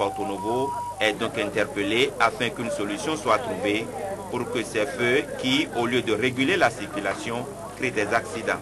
Porto Novo est donc interpellé afin qu'une solution soit trouvée pour que ces feux qui, au lieu de réguler la circulation, créent des accidents.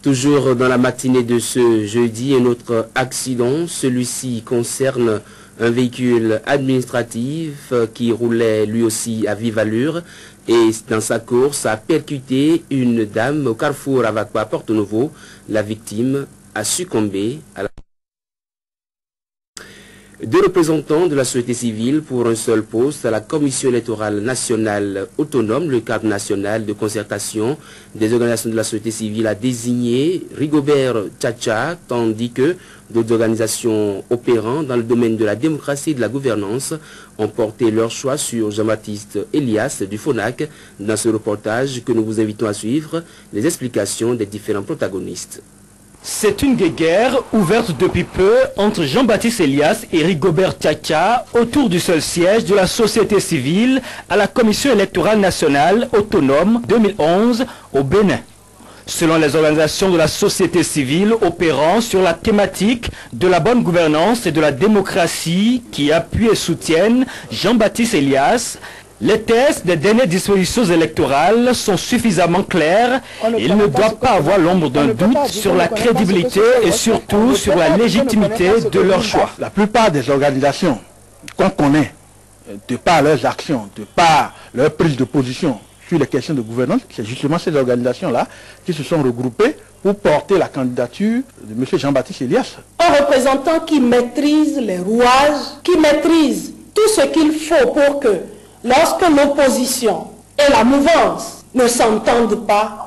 Toujours dans la matinée de ce jeudi, un autre accident, celui-ci concerne un véhicule administratif qui roulait lui aussi à vive allure et dans sa course a percuté une dame au carrefour Avakpa Porto Novo. La victime a succombé à la... Deux représentants de la société civile pour un seul poste à la Commission électorale nationale autonome, le cadre national de concertation des organisations de la société civile a désigné Rigobert Tchacha, tandis que d'autres organisations opérant dans le domaine de la démocratie et de la gouvernance ont porté leur choix sur Jean-Baptiste Elias du FONAC. Dans ce reportage que nous vous invitons à suivre, les explications des différents protagonistes. C'est une guéguerre ouverte depuis peu entre Jean-Baptiste Elias et Rigobert Tchacha autour du seul siège de la société civile à la Commission électorale nationale autonome 2011 au Bénin. Selon les organisations de la société civile opérant sur la thématique de la bonne gouvernance et de la démocratie qui appuient et soutiennent Jean-Baptiste Elias, les tests des dernières dispositions électorales sont suffisamment clairs. Il ne doit pas avoir l'ombre d'un doute sur la crédibilité et surtout sur la légitimité de leur choix. La plupart des organisations qu'on connaît, de par leurs actions, de par leur prise de position sur les questions de gouvernance, c'est justement ces organisations-là qui se sont regroupées pour porter la candidature de M. Jean-Baptiste Elias. Un représentant qui maîtrise les rouages, qui maîtrise tout ce qu'il faut pour que lorsque l'opposition et la mouvance ne s'entendent pas,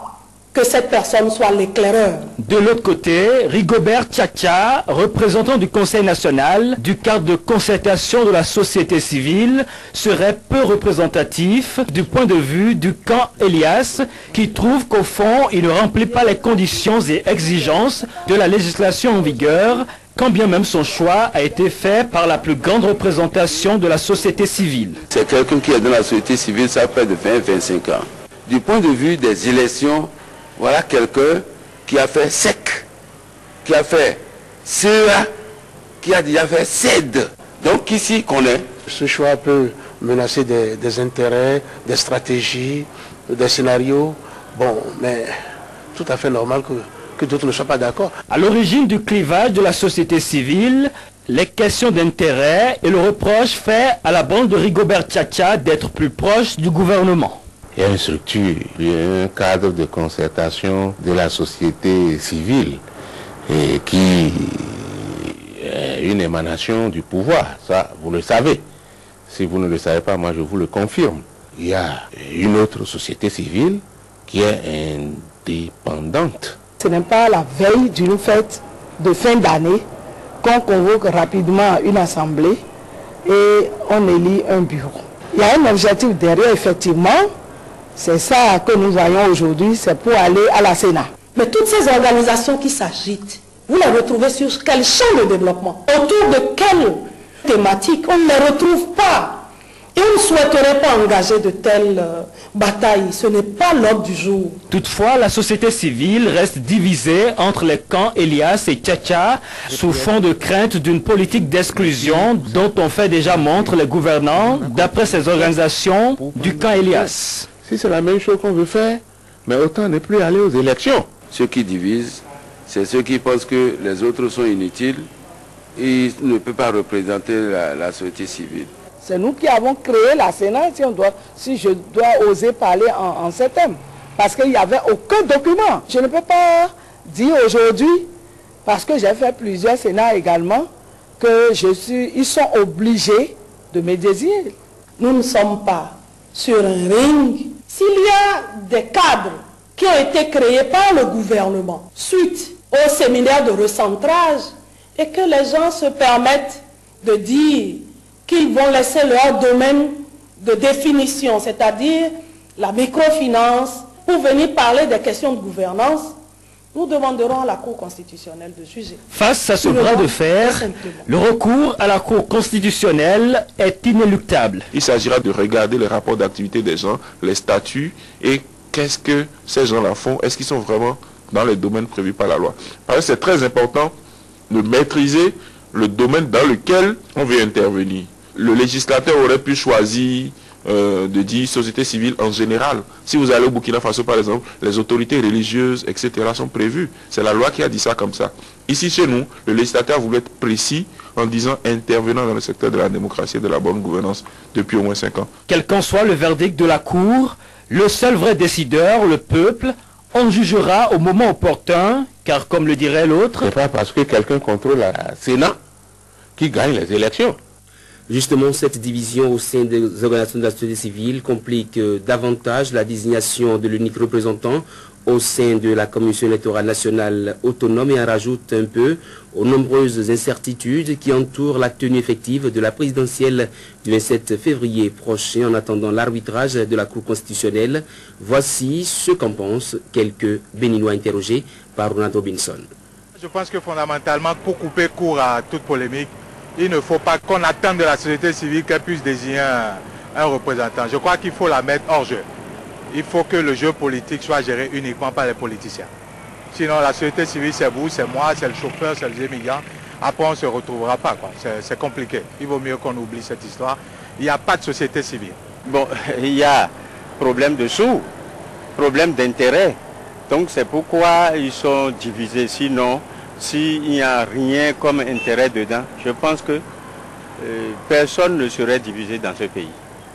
que cette personne soit l'éclaireur. De l'autre côté, Rigobert Tchacha, représentant du Conseil national du cadre de concertation de la société civile, serait peu représentatif du point de vue du camp Elias, qui trouve qu'au fond, il ne remplit pas les conditions et exigences de la législation en vigueur, quand bien même son choix a été fait par la plus grande représentation de la société civile. C'est quelqu'un qui est dans la société civile, ça fait de 20-25 ans. Du point de vue des élections, voilà quelqu'un qui a fait SEC, qui a fait CEA, qui a déjà fait CED. Donc qui s'y connaît. Ce choix peut menacer des intérêts, des stratégies, des scénarios. Bon, mais tout à fait normal que d'autres ne soient pas d'accord. À l'origine du clivage de la société civile, les questions d'intérêt et le reproche fait à la bande de Rigobert Tchacha d'être plus proche du gouvernement. Il y a une structure, il y a un cadre de concertation de la société civile et qui est une émanation du pouvoir. Ça, vous le savez. Si vous ne le savez pas, moi je vous le confirme. Il y a une autre société civile qui est indépendante. Ce n'est pas la veille d'une fête de fin d'année qu'on convoque rapidement une assemblée et on élit un bureau. Il y a un objectif derrière, effectivement. C'est ça que nous voyons aujourd'hui, c'est pour aller à la Sénat. Mais toutes ces organisations qui s'agitent, vous les retrouvez sur quel champ de développement? Autour de quelle thématique? On ne les retrouve pas. Et on ne souhaiterait pas engager de telles batailles. Ce n'est pas l'ordre du jour. Toutefois, la société civile reste divisée entre les camps Elias et Tchacha sous fond de crainte d'une politique d'exclusion dont on fait déjà montre les gouvernants d'après ces organisations du camp Elias. Si c'est la même chose qu'on veut faire, mais autant ne plus aller aux élections. Ceux qui divisent, c'est ceux qui pensent que les autres sont inutiles et ne peuvent pas représenter la société civile. C'est nous qui avons créé la Sénat, si je dois oser parler en ces termes. Parce qu'il n'y avait aucun document. Je ne peux pas dire aujourd'hui, parce que j'ai fait plusieurs Sénats également, ils sont obligés de me désigner. Nous ne sommes pas sur un ring. S'il y a des cadres qui ont été créés par le gouvernement suite au séminaire de recentrage et que les gens se permettent de dire qu'ils vont laisser leur domaine de définition, c'est-à-dire la microfinance, pour venir parler des questions de gouvernance, nous demanderons à la Cour constitutionnelle de juger. Face à ce bras de fer, le recours à la Cour constitutionnelle est inéluctable. Il s'agira de regarder les rapports d'activité des gens, les statuts et qu'est-ce que ces gens-là font. Est-ce qu'ils sont vraiment dans les domaines prévus par la loi? Parce que c'est très important de maîtriser le domaine dans lequel on veut intervenir. Le législateur aurait pu choisir de dire société civile en général. Si vous allez au Burkina Faso, par exemple, les autorités religieuses, etc. sont prévues. C'est la loi qui a dit ça comme ça. Ici, chez nous, le législateur voulait être précis en disant intervenant dans le secteur de la démocratie et de la bonne gouvernance depuis au moins 5 ans. Quel qu'en soit le verdict de la Cour, le seul vrai décideur, le peuple, en jugera au moment opportun, car comme le dirait l'autre... C'est pas parce que quelqu'un contrôle le Sénat qui gagne les élections. Justement, cette division au sein des organisations de la société civile complique davantage la désignation de l'unique représentant au sein de la Commission électorale nationale autonome et en rajoute un peu aux nombreuses incertitudes qui entourent la tenue effective de la présidentielle du 27 février prochain en attendant l'arbitrage de la Cour constitutionnelle. Voici ce qu'en pensent quelques Béninois interrogés par Ronald Robinson. Je pense que fondamentalement, pour couper court à toute polémique, il ne faut pas qu'on attende de la société civile qu'elle puisse désigner un représentant. Je crois qu'il faut la mettre hors jeu. Il faut que le jeu politique soit géré uniquement par les politiciens. Sinon, la société civile, c'est vous, c'est moi, c'est le chauffeur, c'est les immigrants. Après, on ne se retrouvera pas. C'est compliqué. Il vaut mieux qu'on oublie cette histoire. Il n'y a pas de société civile. Bon, il y a problème de sous, problème d'intérêt. Donc, c'est pourquoi ils sont divisés. Sinon, s'il n'y a rien comme intérêt dedans, je pense que personne ne serait divisé dans ce pays.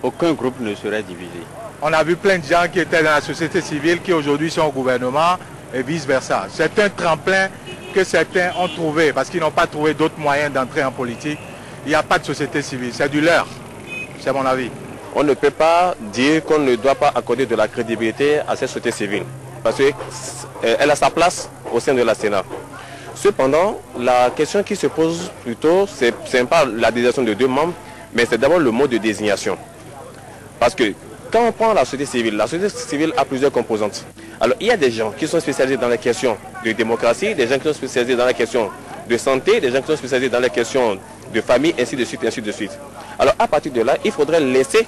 Aucun groupe ne serait divisé. On a vu plein de gens qui étaient dans la société civile qui aujourd'hui sont au gouvernement et vice-versa. C'est un tremplin que certains ont trouvé parce qu'ils n'ont pas trouvé d'autres moyens d'entrer en politique. Il n'y a pas de société civile, c'est du leurre, c'est mon avis. On ne peut pas dire qu'on ne doit pas accorder de la crédibilité à cette société civile parce qu'elle a sa place au sein de la Sénat. Cependant, la question qui se pose plutôt, ce n'est pas la désignation de 2 membres, mais c'est d'abord le mode de désignation. Parce que quand on prend la société civile a plusieurs composantes. Alors il y a des gens qui sont spécialisés dans les questions de démocratie, des gens qui sont spécialisés dans les questions de santé, des gens qui sont spécialisés dans les questions de famille, ainsi de suite, ainsi de suite. Alors à partir de là, il faudrait laisser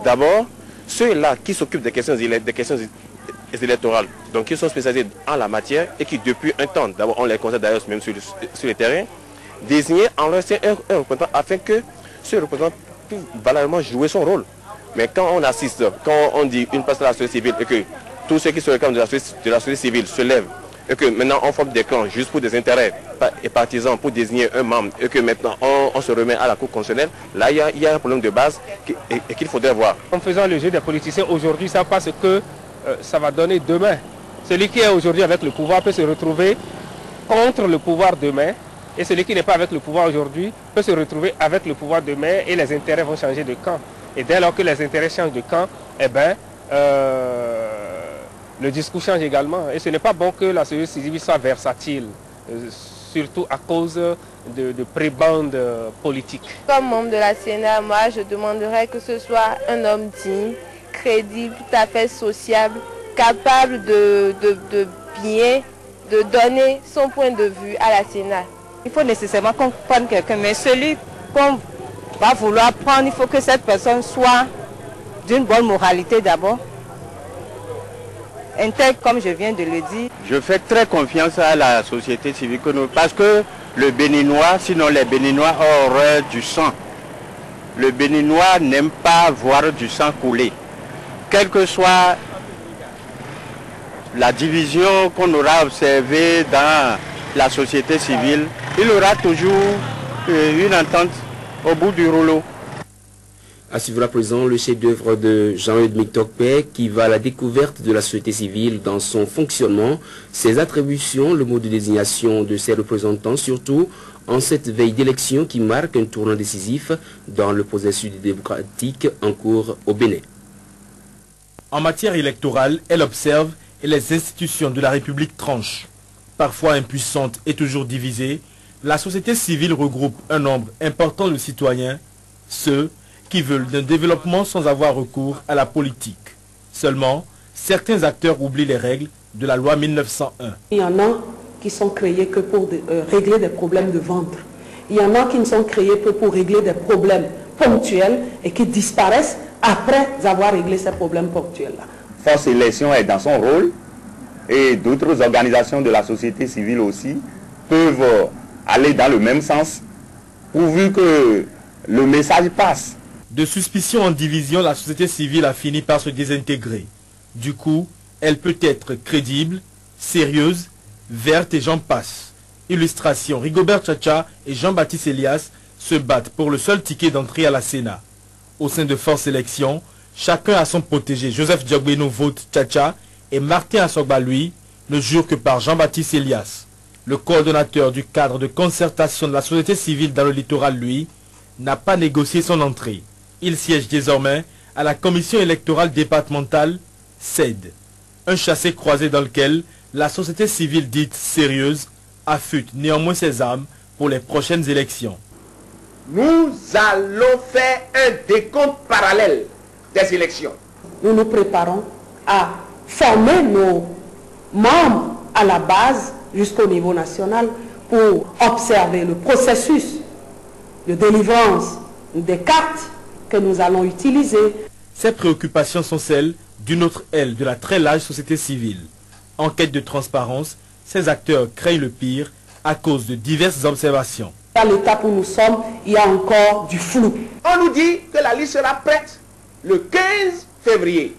d'abord ceux-là qui s'occupent des questions électorales, donc qui sont spécialisés en la matière et qui depuis un temps, d'abord on les constate d'ailleurs même sur le terrain, désigner en leur sein un représentant afin que ce représentant puisse valablement jouer son rôle. Mais quand on assiste, quand on dit une place de la société civile et que tous ceux qui se réclament de la société civile se lèvent et que maintenant on forme des clans juste pour des intérêts et partisans pour désigner un membre et que maintenant on se remet à la Cour constitutionnelle, là il y a un problème de base et qu'il faudrait voir. En faisant le jeu des politiciens aujourd'hui, ça passe que ça va donner demain. Celui qui est aujourd'hui avec le pouvoir peut se retrouver contre le pouvoir demain et celui qui n'est pas avec le pouvoir aujourd'hui peut se retrouver avec le pouvoir demain et les intérêts vont changer de camp. Et dès lors que les intérêts changent de camp, eh ben, le discours change également. Et ce n'est pas bon que la société civile soit versatile, surtout à cause de prébendes politiques. Comme membre de la Sénat, moi je demanderais que ce soit un homme digne, crédible, tout à fait sociable, capable de bien, de donner son point de vue à la Sénat. Il faut nécessairement qu'on prenne quelqu'un, mais celui qu'on va vouloir prendre, il faut que cette personne soit d'une bonne moralité d'abord, intègre comme je viens de le dire. Je fais très confiance à la société civile parce que le Béninois, sinon les Béninois auraient du sang. Le Béninois n'aime pas voir du sang couler. Quelle que soit la division qu'on aura observée dans la société civile, il y aura toujours une entente au bout du rouleau. À suivre à présent le chef-d'œuvre de Jean-Edmé Tokpé qui va à la découverte de la société civile dans son fonctionnement, ses attributions, le mode de désignation de ses représentants, surtout en cette veille d'élection qui marque un tournant décisif dans le processus démocratique en cours au Bénin. En matière électorale, elle observe et les institutions de la République tranchent. Parfois impuissante et toujours divisée, la société civile regroupe un nombre important de citoyens, ceux qui veulent d'un développement sans avoir recours à la politique. Seulement, certains acteurs oublient les règles de la loi 1901. Il y en a qui sont créés que pour régler des problèmes de ventre. Il y en a qui ne sont créés que pour régler des problèmes ponctuels et qui disparaissent après avoir réglé ces problèmes ponctuels-là. Force Élection est dans son rôle et d'autres organisations de la société civile aussi peuvent aller dans le même sens pourvu que le message passe. De suspicion en division, la société civile a fini par se désintégrer. Du coup, elle peut être crédible, sérieuse, verte et j'en passe. Illustration, Rigobert Tchatcha et Jean-Baptiste Elias se battent pour le seul ticket d'entrée à la Sénat. Au sein de Force Élection, chacun a son protégé. Joseph Diagbeno vote Tchatcha et Martin Assogba, lui, ne jure que par Jean-Baptiste Elias. Le coordonnateur du cadre de concertation de la société civile dans le littoral, lui, n'a pas négocié son entrée. Il siège désormais à la commission électorale départementale CED, un chassé-croisé dans lequel la société civile dite sérieuse affûte néanmoins ses armes pour les prochaines élections. Nous allons faire un décompte parallèle des élections. Nous nous préparons à former nos membres à la base jusqu'au niveau national pour observer le processus de délivrance des cartes que nous allons utiliser. Ces préoccupations sont celles d'une autre aile de la très large société civile. En quête de transparence, ces acteurs craignent le pire à cause de diverses observations. À l'étape où nous sommes, il y a encore du flou. On nous dit que la liste sera prête le 15 février,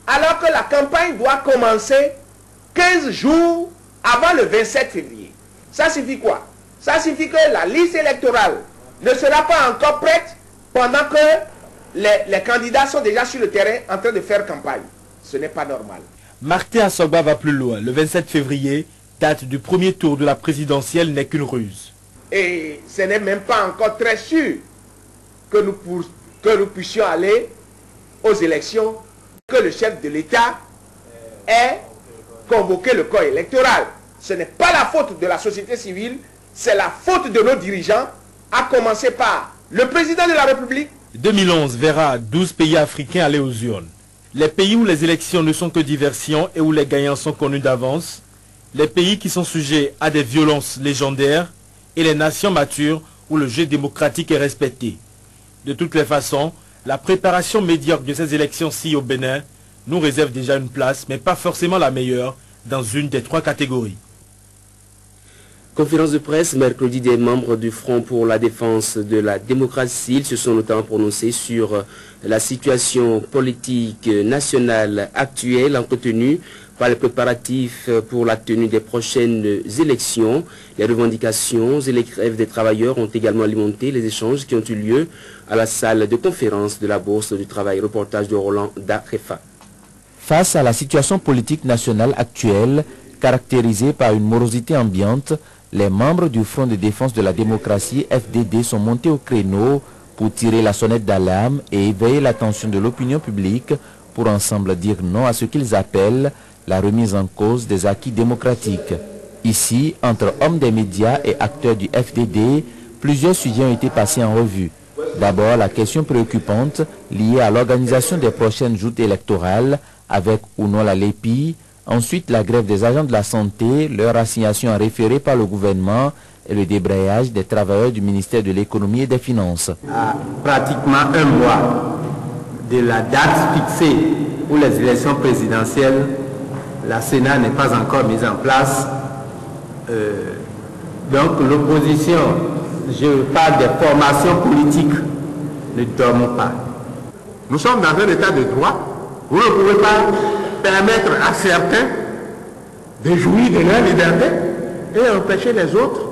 alors que la campagne doit commencer 15 jours avant le 27 février. Ça signifie quoi? Ça signifie que la liste électorale ne sera pas encore prête pendant que les candidats sont déjà sur le terrain en train de faire campagne. Ce n'est pas normal. Martin Assogba va plus loin. Le 27 février, date du premier tour de la présidentielle, n'est qu'une ruse. Et ce n'est même pas encore très sûr que nous puissions aller aux élections, que le chef de l'État ait convoqué le corps électoral. Ce n'est pas la faute de la société civile, c'est la faute de nos dirigeants, à commencer par le président de la République. 2011 verra 12 pays africains aller aux urnes. Les pays où les élections ne sont que diversion et où les gagnants sont connus d'avance, les pays qui sont sujets à des violences légendaires et les nations matures où le jeu démocratique est respecté. De toutes les façons, la préparation médiocre de ces élections-ci au Bénin nous réserve déjà une place, mais pas forcément la meilleure, dans une des 3 catégories. Conférence de presse mercredi des membres du Front pour la défense de la démocratie. Ils se sont notamment prononcés sur la situation politique nationale actuelle entretenue par les préparatifs pour la tenue des prochaines élections. Les revendications et les grèves des travailleurs ont également alimenté les échanges qui ont eu lieu à la salle de conférence de la Bourse du Travail. Reportage de Roland Darefa. Face à la situation politique nationale actuelle, caractérisée par une morosité ambiante, les membres du Front de défense de la démocratie FDD sont montés au créneau pour tirer la sonnette d'alarme et éveiller l'attention de l'opinion publique pour ensemble dire non à ce qu'ils appellent la remise en cause des acquis démocratiques. Ici, entre hommes des médias et acteurs du FDD, plusieurs sujets ont été passés en revue. D'abord, la question préoccupante liée à l'organisation des prochaines joutes électorales avec ou non la LEPI. Ensuite, la grève des agents de la santé, leur assignation en référé par le gouvernement et le débrayage des travailleurs du ministère de l'économie et des finances. À pratiquement un mois de la date fixée pour les élections présidentielles, la Sénat n'est pas encore mise en place. Donc l'opposition, je parle des formations politiques, ne dorment pas. Nous sommes dans un état de droit. Vous ne pouvez pas permettre à certains de jouir de leur liberté et empêcher les autres